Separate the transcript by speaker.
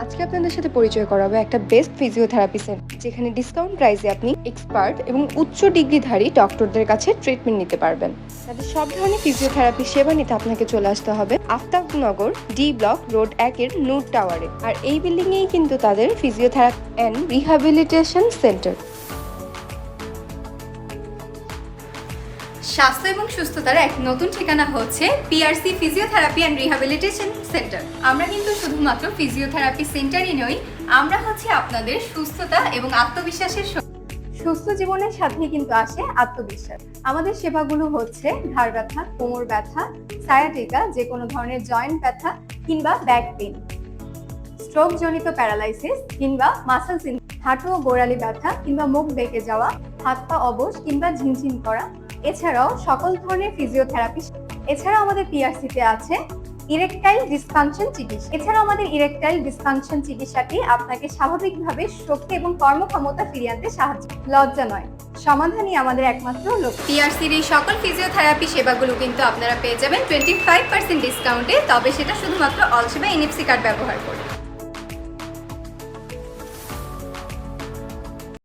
Speaker 1: আজকে আপনাদের সাথে পরিচয় করাবো একটা বেস্ট ফিজিওথেরাপি সেন্টার, যেখানে ডিসকাউন্ট প্রাইসে আপনি এক্সপার্ট এবং উচ্চ ডিগ্রিধারী ডক্টরদের কাছে ট্রিটমেন্ট নিতে পারবেন। তাদের সব ধরনের ফিজিওথেরাপি সেবা নিতে আপনাকে চলে আসতে হবে আফতাবনগর ডি ব্লক রোড 1-এর নূর টাওয়ারে। আর এই বিল্ডিং এই কিন্তু তাদের ফিজিওথেরাপি অ্যান্ড রিহ্যাবিলিটেশন সেন্টার।
Speaker 2: স্বাস্থ্য এবং সুস্থতার এক নতুন ঠিকানা হচ্ছে PRC physiotherapy and rehabilitation centre. আমরা কিন্তু শুধুমাত্র ফিজিওথেরাপি সেন্টারই নই, আমরা হচ্ছে আপনাদের সুস্থতা এবং আত্মবিশ্বাসের সুস্থ জীবনের সাথে কিন্তু আসে আত্মবিশ্বাস। আমাদের সেবাগুলো হচ্ছে ঘাড় ব্যথা, কোমর ব্যথা, সায়াটিকা, যে কোনো ধরনের জয়েন্ট ব্যথা কিংবা ব্যাক পেইন, স্ট্রোক জনিত প্যারালাইসিস কিংবা মাসেল সিনড্রোম, হাঁটু ও গোড়ালি ব্যথা কিংবা মুখ বেঁকে যাওয়া, হাত পা অবশ কিংবা ঝিমঝিম করা, এছাড়াও সকল ধরনের ফিজিওথেরাপি। এছাড়াও আমাদের পিআরসিতে আছে ইরেকটাইল ডিসফাংশন চিকিৎসা। এছাড়াও আমাদের ইরেকটাইল ডিসফাংশন চিকিৎসাটি আপনাকে স্বাভাবিকভাবে শক্তি এবং কর্মক্ষমতা ফিরিয়ে আনতে সাহায্য। লজ্জা নয়, সমাধানই আমাদের একমাত্র লক্ষ্য। পিআরসির এই সকল ফিজিওথেরাপি সেবাগুলো কিন্তু আপনারা পেয়ে যাবেন 25% ডিসকাউন্টে, তবে সেটা শুধুমাত্র অল সেবা এনএফসি কার্ড ব্যবহার করে।